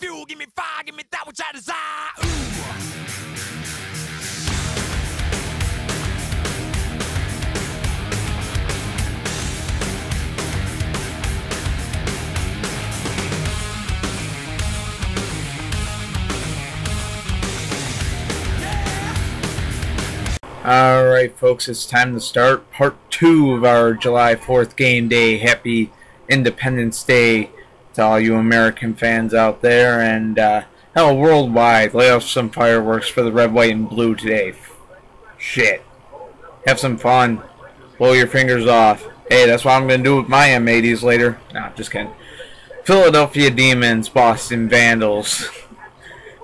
fuel, give me fire, give me that which I desire. Ooh. Alright folks, it's time to start part 2 of our July 4th game day. Happy Independence Day to all you American fans out there, and hell, worldwide. Lay off some fireworks for the red, white, and blue today. Shit. Have some fun. Blow your fingers off. Hey, that's what I'm going to do with my M80s later. Nah, just kidding. Philadelphia Demons, Boston Vandals.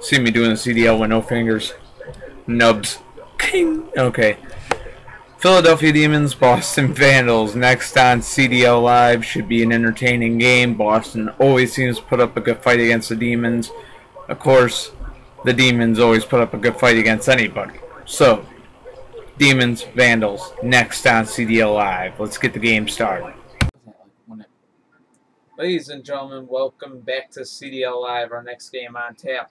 See me doing the CDL with no fingers. Nubs. Okay. Philadelphia Demons, Boston Vandals. Next on CDL Live. Should be an entertaining game. Boston always seems to put up a good fight against the Demons. Of course, the Demons always put up a good fight against anybody. So, Demons, Vandals. Next on CDL Live. Let's get the game started. Ladies and gentlemen, welcome back to CDL Live. Our next game on tap.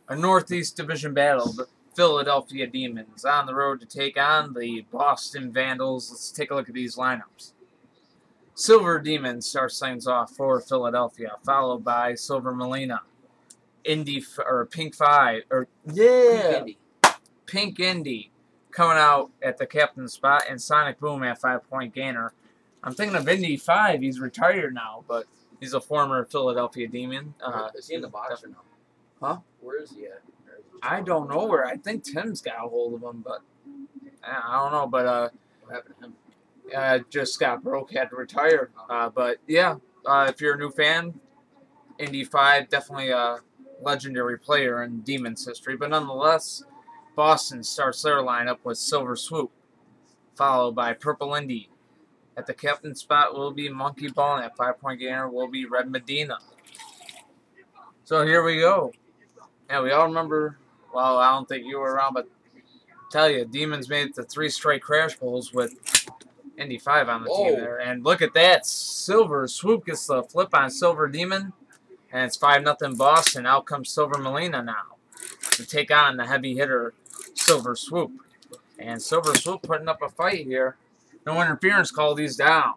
A Northeast Division battle. Philadelphia Demons on the road to take on the Boston Vandals. Let's take a look at these lineups. Silver Demons starts things off for Philadelphia, followed by Silver Melina. Pink Indy coming out at the captain's spot, and Sonic Boom at 5-point gainer. I'm thinking of Indy 5. He's retired now, but he's a former Philadelphia Demon. Is he in the box or no? Huh? Where is he at? I don't know where. I think Tim's got a hold of him, but I don't know. But what happened to him? Just got broke, had to retire. But yeah, if you're a new fan, Indy 5 definitely a legendary player in Demons history. But nonetheless, Boston starts their lineup with Silver Swoop, followed by Purple Indy. At the captain's spot will be Monkey Ball, and at 5-point gainer will be Red Medina. So here we go. Yeah, we all remember. Well, I don't think you were around, but tell you, Demons made it to 3 straight crash bowls with Indy 5 on the team there. And look at that. Silver Swoop gets the flip on Silver Demon. And it's 5-0 Boston. Out comes Silver Melina now to take on the heavy hitter Silver Swoop. And Silver Swoop putting up a fight here. No interference, call these down.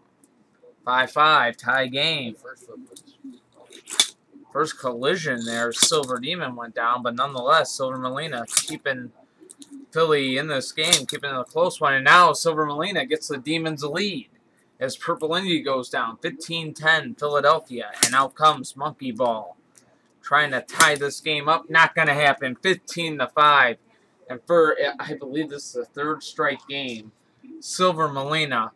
5-5, tie game. First collision there, Silver Demon went down, but nonetheless, Silver Melina keeping Philly in this game, keeping it a close one. And now Silver Melina gets the Demons lead as Purple Indy goes down, 15-10 Philadelphia, and out comes Monkey Ball, trying to tie this game up. Not going to happen. 15-5, and for I believe this is the 3rd straight game, Silver Melina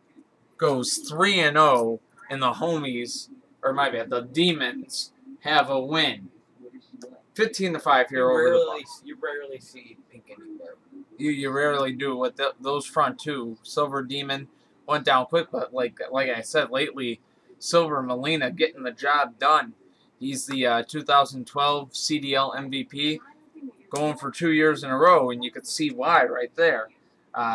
goes 3-0, and the homies, or my bad, the Demons have a win. 15-5 here over the Bucks. You rarely see Pink Indy there. You rarely do with those front two. Silver Demon went down quick, but like I said, lately, Silver Melina getting the job done. He's the 2012 CDL MVP, going for 2 years in a row, and you can see why right there.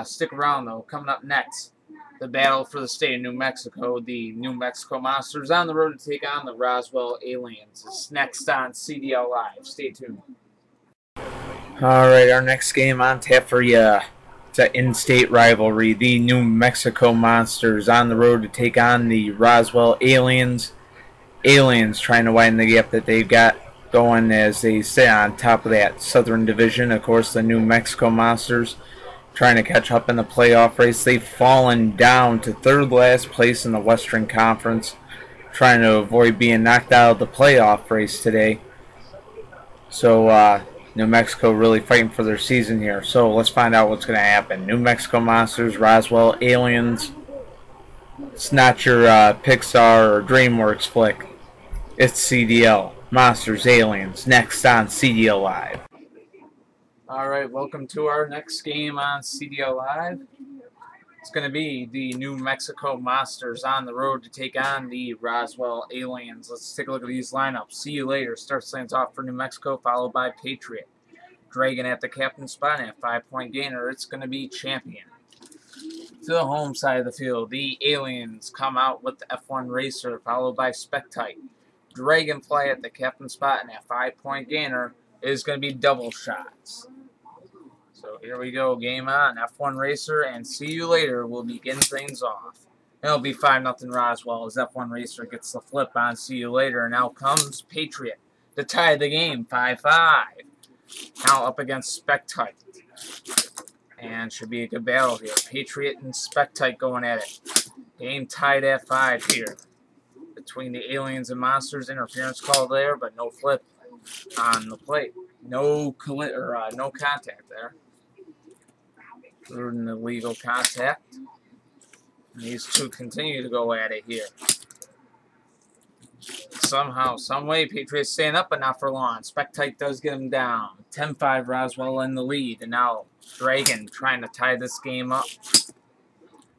Stick around, though. Coming up next, the battle for the state of New Mexico. The New Mexico Monsters on the road to take on the Roswell Aliens. It's next on CDL Live. Stay tuned. Alright, our next game on tap for you. It's an in-state rivalry. The New Mexico Monsters on the road to take on the Roswell Aliens. Aliens trying to widen the gap that they've got going as they stay on top of that Southern Division. Of course, the New Mexico Monsters trying to catch up in the playoff race. They've fallen down to 3rd last place in the Western Conference, trying to avoid being knocked out of the playoff race today. So New Mexico really fighting for their season here. So let's find out what's going to happen. New Mexico Monsters, Roswell Aliens. It's not your Pixar or DreamWorks flick. It's CDL. Monsters, Aliens. Next on CDL Live. Alright, welcome to our next game on CDL Live. It's going to be the New Mexico Monsters on the road to take on the Roswell Aliens. Let's take a look at these lineups. See you later. Starts things off for New Mexico, followed by Patriot. Dragon at the captain's spot at 5-point gainer. It's going to be Champion. To the home side of the field, the Aliens come out with the F1 Racer, followed by Spectite. Dragonfly at the captain spot, and that 5-point gainer is going to be double shots. So here we go, game on. F1 Racer and See You Later will begin things off. It'll be 5-0 Roswell as F1 Racer gets the flip on See You Later. And now comes Patriot to tie the game, 5-5. Now up against Spectite. And should be a good battle here. Patriot and Spectite going at it. Game tied at 5 here. Between the aliens and monsters, interference call there, but no flip on the plate. No contact there. An illegal contact. And these two continue to go at it here. Somehow, someway, Patriots staying up, but not for long. Spectite does get him down. 10-5 Roswell in the lead. And now Dragon trying to tie this game up.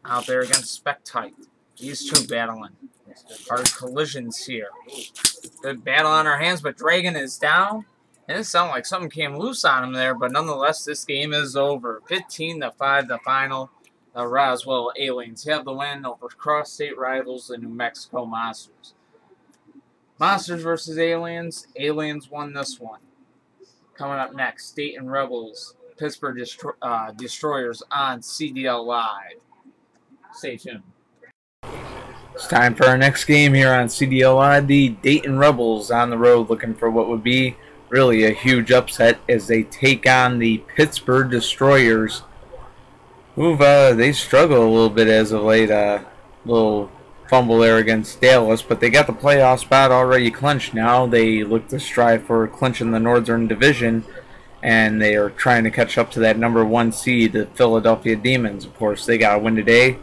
Out there against Spectite. These two battling. Hard collisions here. Good battle on our hands, but Dragon is down. And it sounded like something came loose on him there, but nonetheless, this game is over. 15-5 the final. The Roswell Aliens have the win over cross-state rivals, the New Mexico Monsters. Monsters versus Aliens. Aliens won this one. Coming up next, Dayton Rebels, Pittsburgh Destroyers on CDL Live. Stay tuned. It's time for our next game here on CDL Live. The Dayton Rebels on the road looking for what would be really a huge upset as they take on the Pittsburgh Destroyers. They struggle a little bit as of late. Little fumble there against Dallas, but they got the playoff spot already clinched now. They look to strive for clinching the Northern Division, and they are trying to catch up to that #1 seed, the Philadelphia Demons. Of course, they got to win today.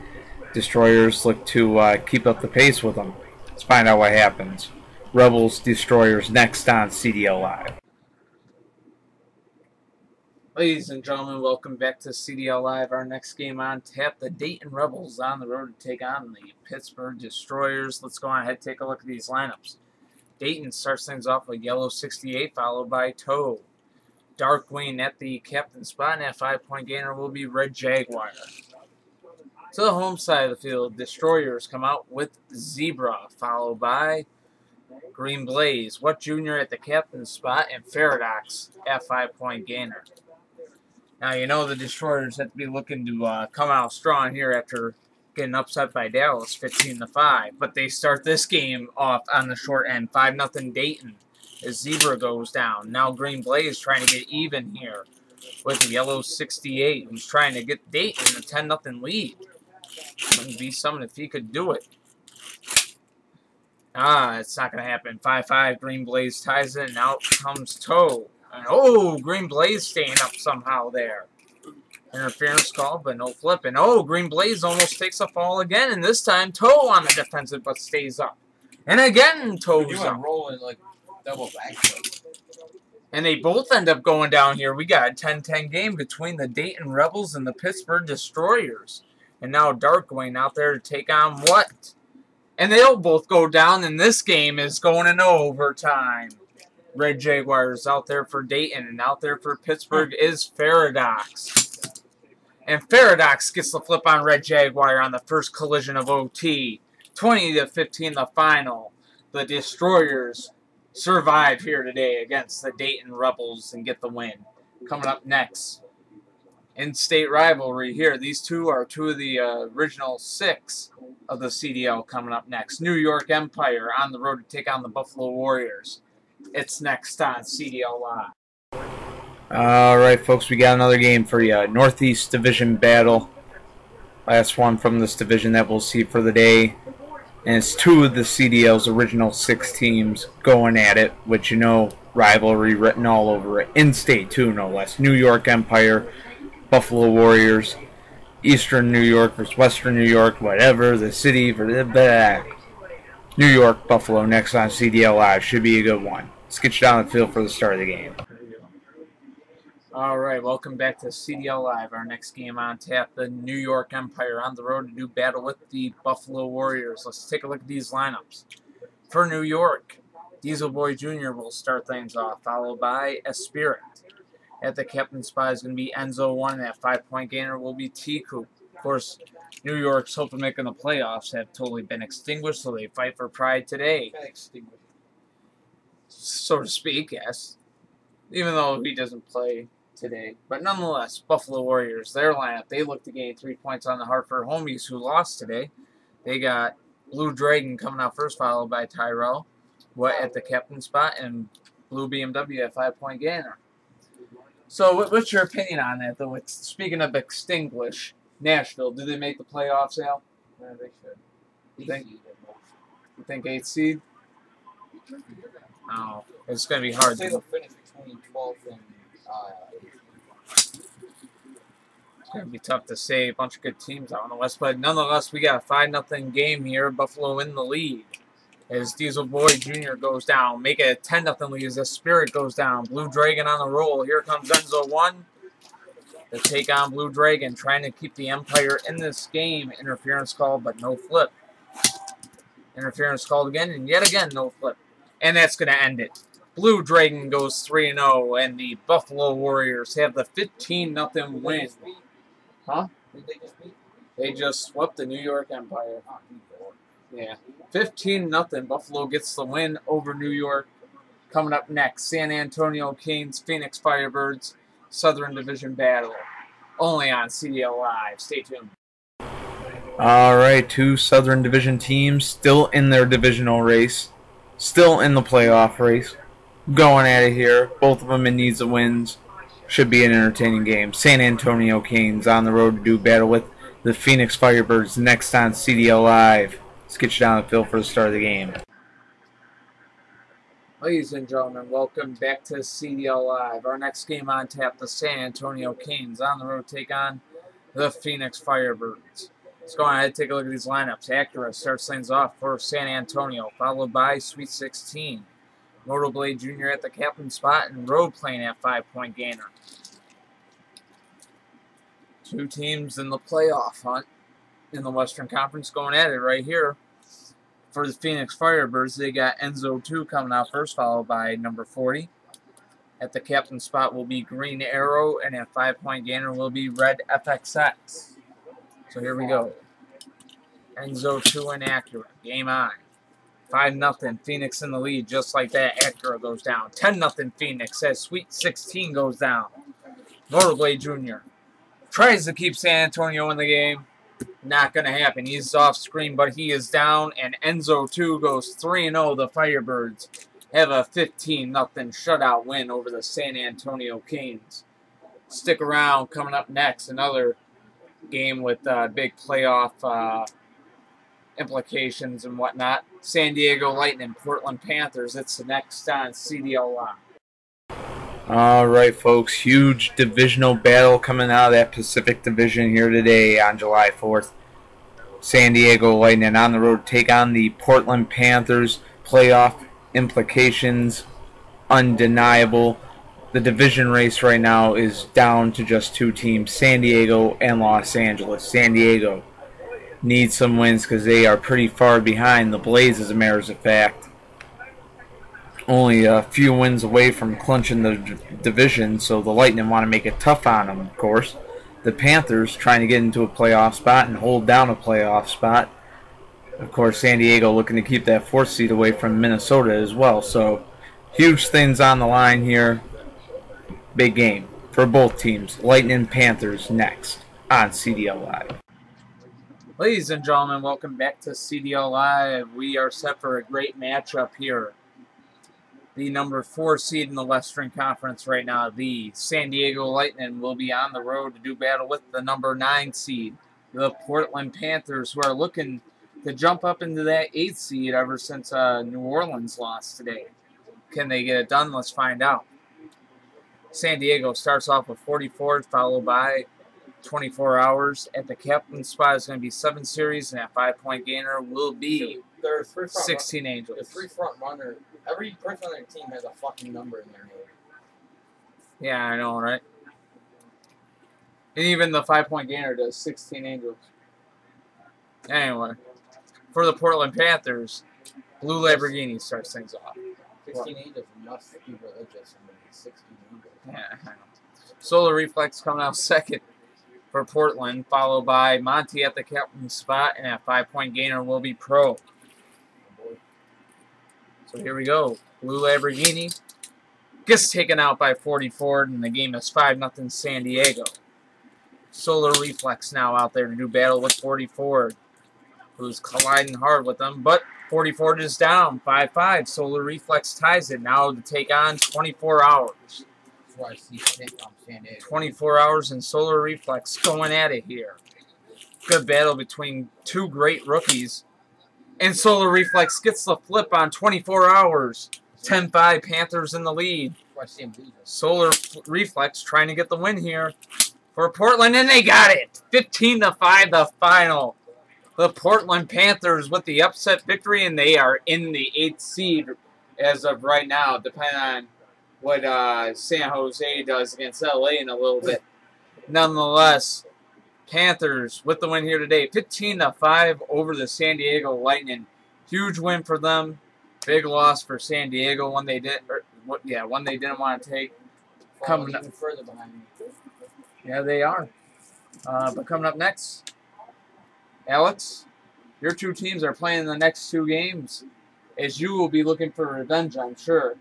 Destroyers look to keep up the pace with them. Let's find out what happens. Rebels, Destroyers next on CDL Live. Ladies and gentlemen, welcome back to CDL Live. Our next game on tap, the Dayton Rebels on the road to take on the Pittsburgh Destroyers. Let's go on ahead and take a look at these lineups. Dayton starts things off with Yellow 68, followed by Toe. Darkwing at the captain spot, and that 5-point gainer will be Red Jaguar. To the home side of the field, Destroyers come out with Zebra, followed by Green Blaze, What Jr. at the captain spot, and Paradox at 5-point gainer. Now, you know the Destroyers have to be looking to come out strong here after getting upset by Dallas 15-5. But they start this game off on the short end, 5-0 Dayton, as Zebra goes down. Now Green Blaze trying to get even here with the Yellow 68, who's trying to get Dayton a 10-0 lead. Wouldn't be something if he could do it. It's not going to happen. 5-5, Green Blaze ties it, and out comes Toe. And, Green Blaze staying up somehow there. Interference call, but no flip. And, Green Blaze almost takes a fall again, and this time Toe on the defensive, but stays up. And again, Toe's up. Rolling like double backflip. And they both end up going down here. We got a 10-10 game between the Dayton Rebels and the Pittsburgh Destroyers. And now Darkwing out there to take on what? And they'll both go down, and this game is going into overtime. Red Jaguars out there for Dayton, and out there for Pittsburgh is Paradox. And Paradox gets the flip on Red Jaguar on the first collision of OT. 20-15 the final. The Destroyers survive here today against the Dayton Rebels and get the win. Coming up next, in-state rivalry here. These two are two of the original 6 of the CDL coming up next. New York Empire on the road to take on the Buffalo Warriors. It's next on CDL Live. Alright, folks, we got another game for you. Northeast Division battle. Last one from this division that we'll see for the day. And it's 2 of the CDL's original 6 teams going at it, which, you know, rivalry written all over it. In-state, too, no less. New York Empire, Buffalo Warriors, Eastern New York versus Western New York, whatever, the city for the back. New York, Buffalo, next on CDL Live. Should be a good one. Let's get you down the field for the start of the game. Alright, welcome back to CDL Live. Our next game on tap, the New York Empire on the road to do battle with the Buffalo Warriors. Let's take a look at these lineups. For New York, Diesel Boy Jr. will start things off, followed by Spirit. At the captain spot is going to be Enzo 1, and that 5-point gainer will be T-Coop. Of course, New York's hope of making the playoffs have totally been extinguished, so they fight for pride today. so to speak, yes. Even though he doesn't play today. But nonetheless, Buffalo Warriors, their lineup, they look to gain 3 points on the Hartford Homies, who lost today. They got Blue Dragon coming out first, followed by Tyrell, Wet at the captain spot, and Blue BMW at 5-point gainer. So what's your opinion on that, though? Speaking of extinguish, Nashville, do they make the playoffs, Al? Yeah, they should. You think 8th seed? Oh, it's going to be hard. Say they'll finish between 12th and It's going to be tough to say. A bunch of good teams out in the West, but nonetheless, we got a 5-0 game here. Buffalo in the lead as Diesel Boy Jr. goes down. Make it a 10-0 lead as the Spirit goes down. Blue Dragon on the roll. Here comes Enzo 1 to take on Blue Dragon, trying to keep the Empire in this game. Interference called, but no flip. Interference called again, and yet again, no flip. And that's going to end it. Blue Dragon goes 3-0, and the Buffalo Warriors have the 15-0 win. Huh? Did they just beat? They just swept the New York Empire. Yeah. 15-0. Buffalo gets the win over New York. Coming up next, San Antonio Kings, Phoenix Firebirds, Southern Division battle. Only on CDL Live. Stay tuned. All right, 2 Southern Division teams still in their divisional race. Still in the playoff race. Going at it here. Both of them in needs of wins. Should be an entertaining game. San Antonio Kings on the road to do battle with the Phoenix Firebirds next on CDL Live. Let's get you down the field for the start of the game. Ladies and gentlemen, welcome back to CDL Live. Our next game on tap, the San Antonio Kings on the road take on the Phoenix Firebirds. Let's go ahead and take a look at these lineups. Acura starts things off for San Antonio, followed by Sweet 16. Motoblade Jr. at the captain spot and Road playing at 5-point gainer. 2 teams in the playoff hunt in the Western Conference going at it right here. For the Phoenix Firebirds, they got Enzo 2 coming out first, followed by number 40. At the captain spot will be Green Arrow, and at 5-point gainer will be Red FXX. So here we go. Enzo 2 and Acura. Game on. 5-0. Phoenix in the lead. Just like that, Acura goes down. 10-0 Phoenix as Sweet 16 goes down. Motorblade Jr. tries to keep San Antonio in the game. Not going to happen. He's off screen, but he is down. And Enzo 2 goes 3-0. The Firebirds have a 15-0 shutout win over the San Antonio Kings. Stick around. Coming up next, another game with big playoff implications and whatnot. San Diego Lightning, Portland Panthers. It's the next on CDL Live. All right, folks. Huge divisional battle coming out of that Pacific Division here today on July 4th. San Diego Lightning on the road take on the Portland Panthers. Playoff implications undeniable. The division race right now is down to just 2 teams, San Diego and Los Angeles. San Diego needs some wins because they are pretty far behind the Blaze, as a matter of fact. Only a few wins away from clinching the division, so the Lightning want to make it tough on them, of course. The Panthers trying to get into a playoff spot and hold down a playoff spot. Of course, San Diego looking to keep that 4th seed away from Minnesota as well. So, huge things on the line here. Big game for both teams. Lightning Panthers next on CDL Live. Ladies and gentlemen, welcome back to CDL Live. We are set for a great matchup here. The number 4 seed in the Western Conference right now, the San Diego Lightning, will be on the road to do battle with the number 9 seed, the Portland Panthers, who are looking to jump up into that 8th seed ever since New Orleans lost today. Can they get it done? Let's find out. San Diego starts off with 44, followed by 24 hours. At the captain spot is going to be 7 series, and at 5-point gainer will be 16 Angels. The 3 front runner. Every person on their team has a fucking number in their name. Yeah, I know, right? And even the 5-point gainer does 16 Angels. Anyway, for the Portland Panthers, Blue Lamborghini starts things off. 16 Angels must be religious. 16 Angels. Yeah, I know. Solar Reflex coming out second for Portland, followed by Monty at the captain spot, and at 5-point gainer will be Pro. So here we go. Blue Lamborghini gets taken out by 44, and the game is 5-0 San Diego. Solar Reflex now out there to do battle with 44, who's colliding hard with them, but 44 is down, 5-5. Solar Reflex ties it now to take on 24 hours. 24 hours and Solar Reflex going at it here. Good battle between two great rookies. And Solar Reflex gets the flip on 24 hours. 10-5, Panthers in the lead. Solar Reflex trying to get the win here for Portland, and they got it. 15-5, the final. The Portland Panthers with the upset victory, and they are in the 8th seed as of right now, depending on what San Jose does against LA in a little bit. Nonetheless, Panthers with the win here today, 15-5 over the San Diego Lightning. Huge win for them. Big loss for San Diego, one they didn't want to take. Coming up further behind me. Yeah, they are. But coming up next, Alex, your two teams are playing the next two games, as you will be looking for revenge, I'm sure,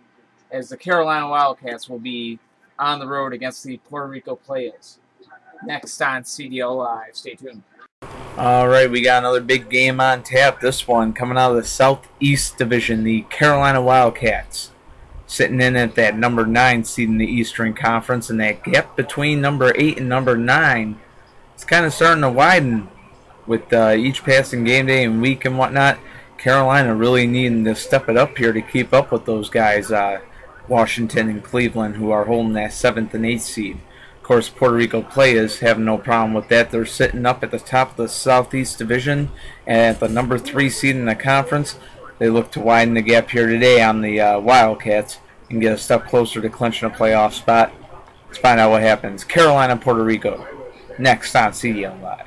as the Carolina Wildcats will be on the road against the Puerto Rico Playas. Next on CDL Live. Stay tuned. All right, we got another big game on tap. This one coming out of the Southeast Division, the Carolina Wildcats, sitting in at that number 9 seed in the Eastern Conference, and that gap between number 8 and number 9 is kind of starting to widen with each passing game day and week and whatnot. Carolina really needing to step it up here to keep up with those guys, Washington and Cleveland, who are holding that 7th and 8th seed. Of course, Puerto Rico Playas have no problem with that. They're sitting up at the top of the Southeast Division and at the number 3 seed in the conference. They look to widen the gap here today on the Wildcats and get a step closer to clinching a playoff spot. Let's find out what happens. Carolina, Puerto Rico, next on CDL Live.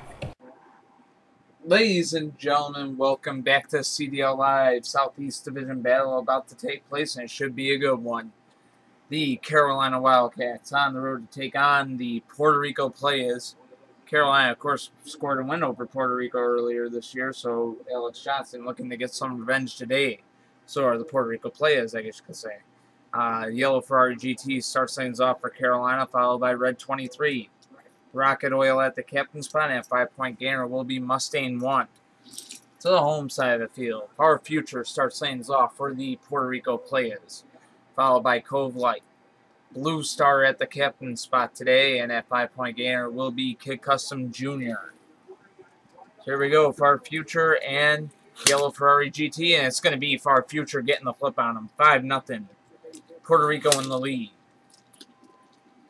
Ladies and gentlemen, welcome back to CDL Live. Southeast Division battle about to take place, and it should be a good one. The Carolina Wildcats on the road to take on the Puerto Rico Playas. Carolina, of course, scored a win over Puerto Rico earlier this year, so Alex Johnson looking to get some revenge today. So are the Puerto Rico Playas, I guess you could say. Yellow Ferrari GT starts things off for Carolina, followed by Red 23. Rocket Oil at the captain spot, and a 5-point gainer will be Mustang 1. To the home side of the field, Our Future starts things off for the Puerto Rico Playas, followed by Cove Light. Blue Star at the captain spot today, and that 5-point gainer will be Kid Custom Jr. So here we go, Far Future and Yellow Ferrari GT, and it's going to be Far Future getting the flip on them. 5-0. Puerto Rico in the lead.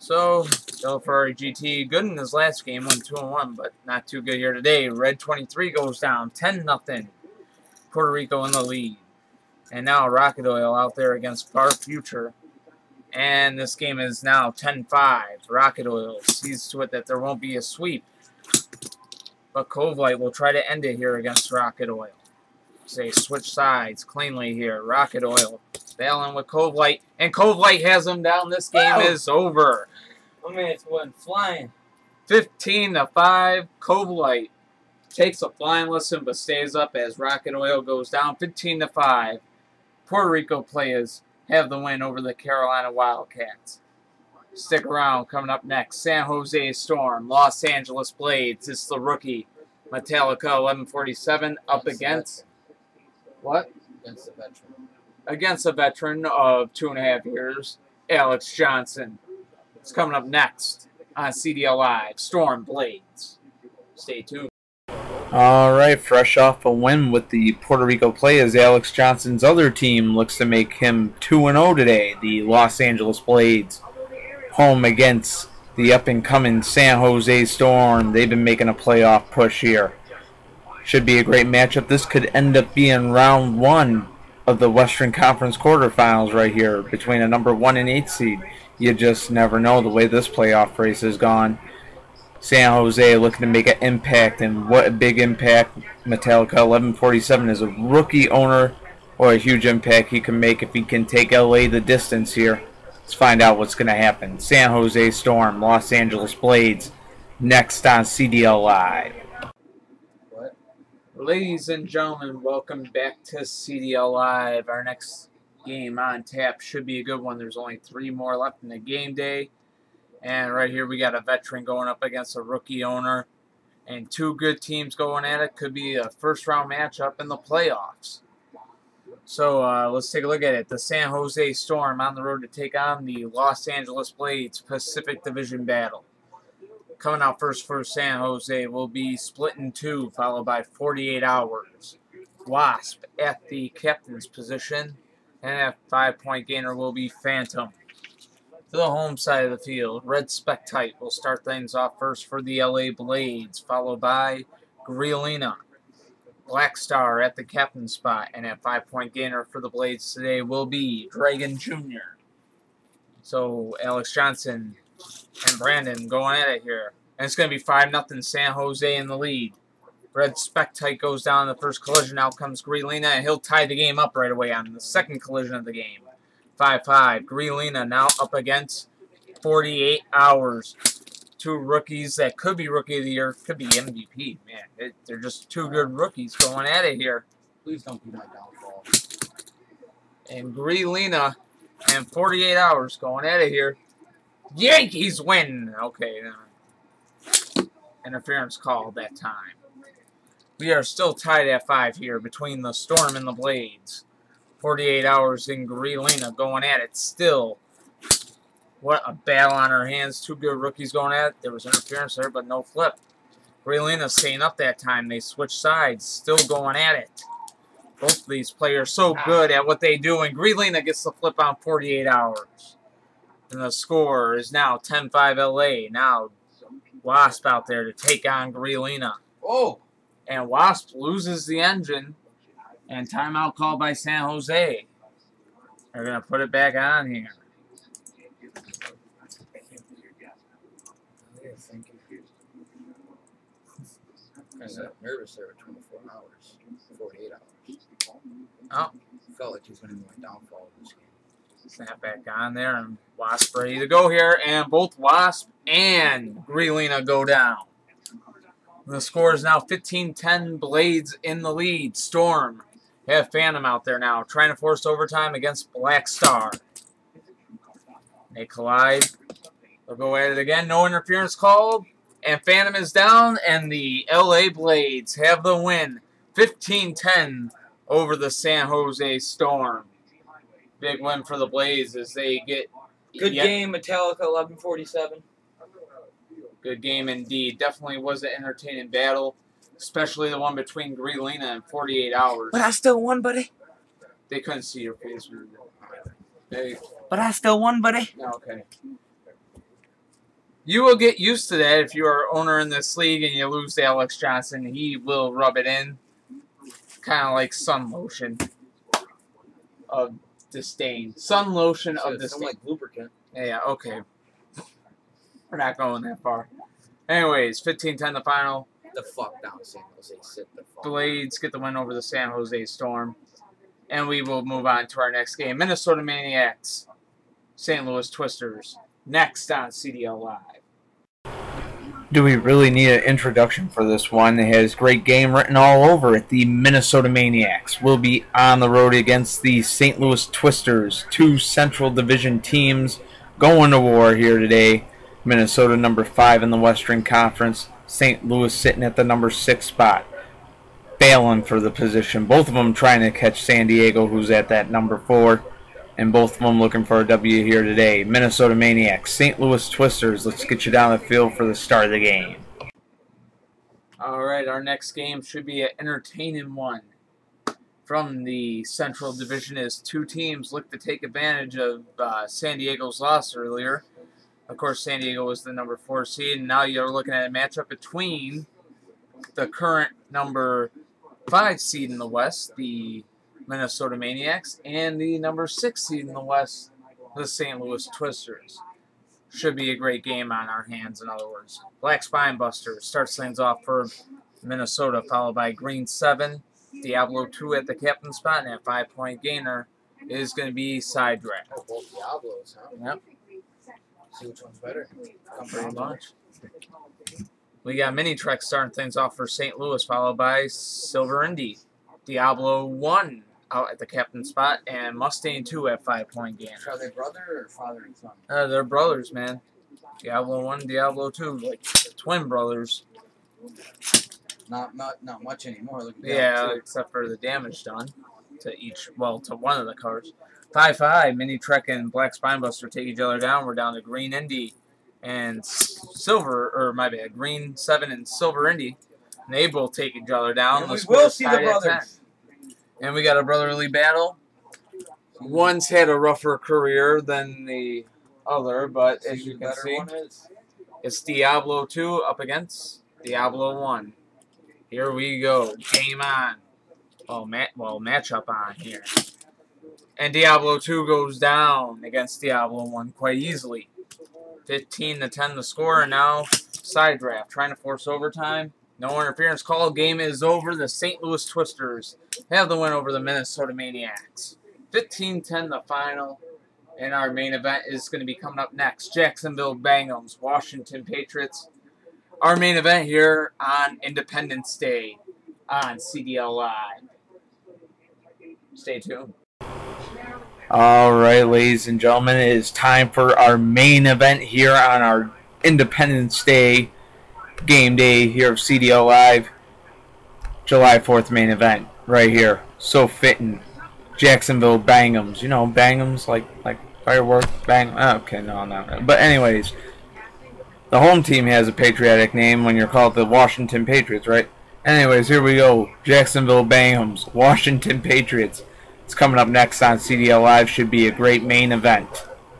So, Yellow Ferrari GT, good in his last game, went 2-1, but not too good here today. Red 23 goes down, 10-0. Puerto Rico in the lead. And now Rocket Oil out there against Far Future. And this game is now 10-5. Rocket Oil sees to it that there won't be a sweep. But Cove Light will try to end it here against Rocket Oil. They switch sides cleanly here. Rocket Oil battling with Cove Light. And Cove Light has him down. This game is over. My man's went flying. 15-5. Cove Light takes a flying lesson but stays up as Rocket Oil goes down. 15-5. Puerto Rico Playas have the win over the Carolina Wildcats. Stick around. Coming up next, San Jose Storm, Los Angeles Blades. It's the rookie Metallica 1147 up against what? Against the veteran. Against a veteran of 2.5 years, Alex Johnson. It's coming up next on CDL Live, Storm Blades. Stay tuned. All right, fresh off a win with the Puerto Rico Playas, Alex Johnson's other team looks to make him 2-0 today. The Los Angeles Blades, home against the up-and-coming San Jose Storm. They've been making a playoff push here. Should be a great matchup. This could end up being round 1 of the Western Conference quarterfinals right here between a number 1 and 8 seed. You just never know the way this playoff race has gone. San Jose looking to make an impact, and what a big impact. Metallica 1147 is a rookie owner, or a huge impact he can make if he can take LA the distance here. Let's find out what's going to happen. San Jose Storm, Los Angeles Blades, next on CDL Live. Ladies and gentlemen, welcome back to CDL Live. Our next game on tap. Should be a good one. There's only 3 more left in the game day. And right here we got a veteran going up against a rookie owner. And 2 good teams going at it. Could be a first-round matchup in the playoffs. So let's take a look at it. The San Jose Storm on the road to take on the Los Angeles Blades Pacific Division battle. Coming out first for San Jose will be split in 2, followed by 48 Hours. Wasp at the captain's position, and at 5-point gainer will be Phantom. To the home side of the field, Red Spectite will start things off first for the LA Blades, followed by Griolina. Black Star at the captain's spot, and at 5-point gainer for the Blades today will be Dragon Jr. So Alex Johnson and Brandon going at it here. And it's going to be 5-0 San Jose in the lead. Red Spectite goes down in the first collision. Out comes Griolina, and he'll tie the game up right away on the second collision of the game. 5-5. Griolina now up against 48 Hours. 2 rookies that could be Rookie of the Year, could be MVP. Man, they're just 2 good rookies going at it here. Please don't be my downfall. And Griolina and 48 Hours going at it here. Yankees win! Okay, interference called that time. We are still tied at 5 here between the Storm and the Blades. 48 Hours in Griolina going at it still. What a battle on our hands. 2 good rookies going at it. There was interference there, but no flip. Griolina staying up that time. They switched sides. Still going at it. Both of these players so good at what they do. And Griolina gets the flip on 48 Hours. And the score is now 10-5 LA. Now Wasp out there to take on Griolina. Oh! And Wasp loses the engine. And timeout called by San Jose. They're going to put it back on here. I got nervous there at 24 hours, 48 hours. Oh. Felt like he was going to be my downfall in this game. Snap back on there, and Wasp ready to go here. And both Wasp and Griolina go down. The score is now 15-10, Blades in the lead. Storm have Phantom out there now, trying to force overtime against Black Star. They collide. They'll go at it again. No interference called. And Phantom is down, and the LA Blades have the win. 15-10 over the San Jose Storm. Big win for the Blades as they get... Good game, Metallica 1147. Good game indeed. Definitely was an entertaining battle, especially the one between Griolina and 48 Hours. But I still won, buddy. They couldn't see your face. But I still won, buddy. Okay. You will get used to that if you are owner in this league and you lose to Alex Johnson. He will rub it in. Kind of like sun lotion of disdain. Sun lotion of disdain. Like lubricant. Yeah, okay. We're not going that far. Anyways, 15-10 the final. The fuck down, San Jose. Sit the fuck. Blades get the win over the San Jose Storm. And we will move on to our next game. Minnesota Maniacs, St. Louis Twisters. Next on CDL Live. Do we really need an introduction for this one? It has great game written all over it. The Minnesota Maniacs will be on the road against the St. Louis Twisters. 2 Central Division teams going to war here today. Minnesota number 5 in the Western Conference. St. Louis sitting at the number 6 spot. Battling for the position. Both of them trying to catch San Diego, who's at that number 4. And both of them looking for a W here today. Minnesota Maniacs, St. Louis Twisters. Let's get you down the field for the start of the game. All right, our next game should be an entertaining one. From the Central Division as 2 teams look to take advantage of San Diego's loss earlier. Of course, San Diego was the number 4 seed, and now you're looking at a matchup between the current number 5 seed in the West, the Minnesota Maniacs, and the number 6 seed in the West, the St. Louis Twisters. Should be a great game on our hands, in other words. Black Spinebuster starts things off for Minnesota, followed by Green 7, Diablo 2 at the captain spot, and at 5-point gainer is going to be Side Draft. Oh, both Diablos, huh? Yep. See which one's better. Pretty much. We got Mini Trek starting things off for St. Louis, followed by Silver Indy. Diablo 1 out at the captain spot, and Mustang 2 at 5-point gainer. Are they brother or father and son? They're brothers, man. Diablo 1, Diablo 2, like twin brothers. Not much anymore. Look at Yeah, except for the damage done to to one of the cars. 5-5, Mini Trek and Black Spinebuster take each other down. We're down to Green Indy and Green 7 and Silver Indy. And they both take each other down. And we will see the brothers. And we got a brotherly battle. One's had a rougher career than the other, but as you can see, it's Diablo 2 up against Diablo 1. Here we go. Game on. Matchup on here. And Diablo 2 goes down against Diablo 1 quite easily. 15-10 the score, and now side draft. Trying to force overtime. No interference call. Game is over. The St. Louis Twisters have the win over the Minnesota Maniacs. 15-10 the final. And our main event is going to be coming up next. Jacksonville Bangums, Washington Patriots. Our main event here on Independence Day on CDL Live. Stay tuned. All right, ladies and gentlemen, it is time for our main event here on our Independence Day game day here of CDL Live. July 4th main event right here. So fitting. Jacksonville Bangums. You know, Bangums like fireworks. Bang. Okay, no, not. But anyways, the home team has a patriotic name when you're called the Washington Patriots, right? Anyways, here we go. Jacksonville Bangums, Washington Patriots. It's coming up next on CDL Live. Should be a great main event.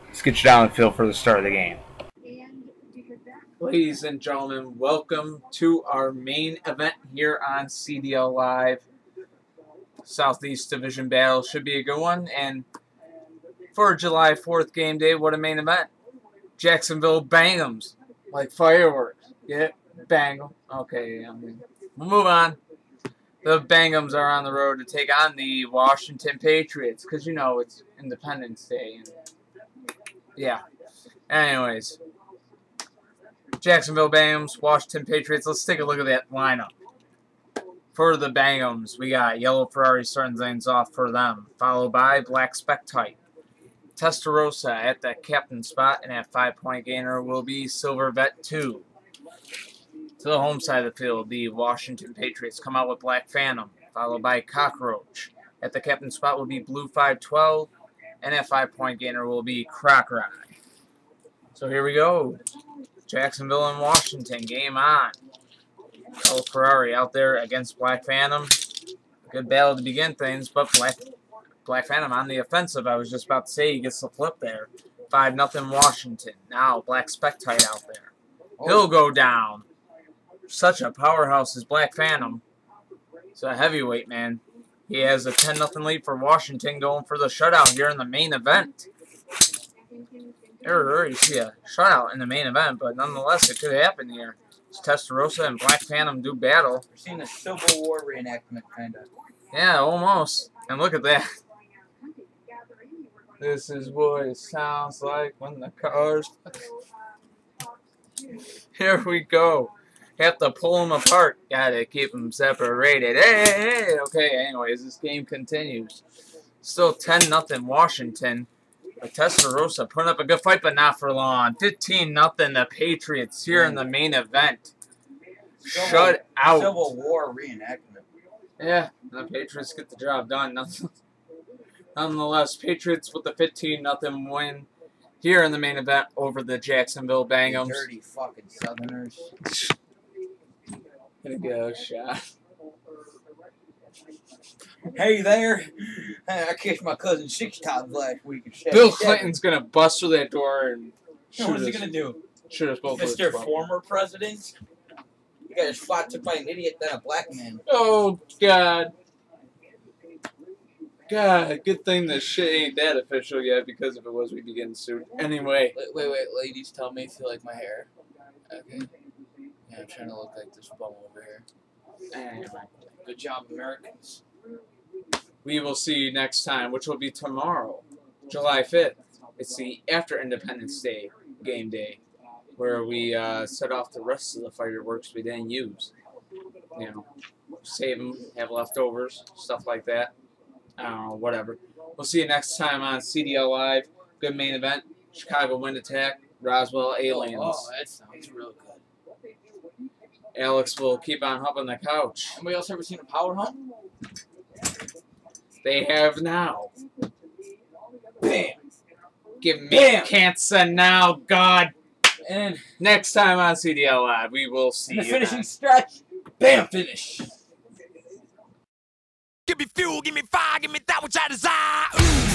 Let's get you down the field for the start of the game. Ladies and gentlemen, welcome to our main event here on CDL Live. Southeast Division battle should be a good one. And for July 4th game day, what a main event. Jacksonville Bangums. Like fireworks. Yeah, bang. Okay, we'll move on. The Bangums are on the road to take on the Washington Patriots. Because, you know, it's Independence Day. And yeah. Anyways. Jacksonville Bangums, Washington Patriots. Let's take a look at that lineup. For the Bangums, we got Yellow Ferrari starting things off for them. Followed by Black Spectite. Testarossa at that captain spot. And at 5-point gainer will be Silver Vet 2. To the home side of the field, the Washington Patriots come out with Black Phantom, followed by Cockroach. At the captain spot will be Blue 512, and at 5-point gainer will be Crocodile. So here we go. Jacksonville and Washington, game on. El Ferrari out there against Black Phantom. Good battle to begin things, but Black Phantom on the offensive. I was just about to say he gets the flip there. 5-0 Washington. Now Black Spectite out there. He'll go down. Such a powerhouse is Black Phantom. It's a heavyweight, man. He has a 10-0 lead for Washington going for the shutout here in the main event. You see a shutout in the main event, but nonetheless, it could happen here. It's Testarossa and Black Phantom do battle. We're seeing a Civil War reenactment, kind of. Yeah, almost. And look at that. This is what it sounds like when the cars... Here we go. Have to pull them apart. Gotta keep them separated. Hey. Okay, anyways, this game continues. Still 10-0 Washington. But Testarossa putting up a good fight, but not for long. 15-0 the Patriots here in the main event. Shut out. Civil War reenactment. Yeah, the Patriots get the job done. Nonetheless, Patriots with the 15-0 win here in the main event over the Jacksonville Bangums. Dirty fucking Southerners. Gonna get a shot. Hey there. I kissed my cousin 6 times last week. Bill Clinton's gonna bust through that door and shoot What is he us. gonna do? Shoot us both. Mr. Former President? You got his spot took by an idiot than a black man. Oh, God. God, good thing this shit ain't that official yet, because if it was, we'd be getting sued. Anyway. Wait, ladies, tell me if you like my hair. Okay. Yeah, I'm trying to look like this bum over here. Anyway. Good job, Americans. We will see you next time, which will be tomorrow, July 5th. It's the after Independence Day game day, where we set off the rest of the fireworks we didn't use. You know, save them, have leftovers, stuff like that. I don't know, whatever. We'll see you next time on CDL Live. Good main event. Chicago Wind Attack, Roswell Aliens. Oh, that sounds real good. Alex will keep on humping the couch. Anybody else ever seen a power hump? They have now. Bam! Give me Bam! cancer now, God. And Next time on CDL Live, we will see the you finishing then. stretch. Bam! Finish. Give me fuel, give me fire, give me that which I desire. Ooh.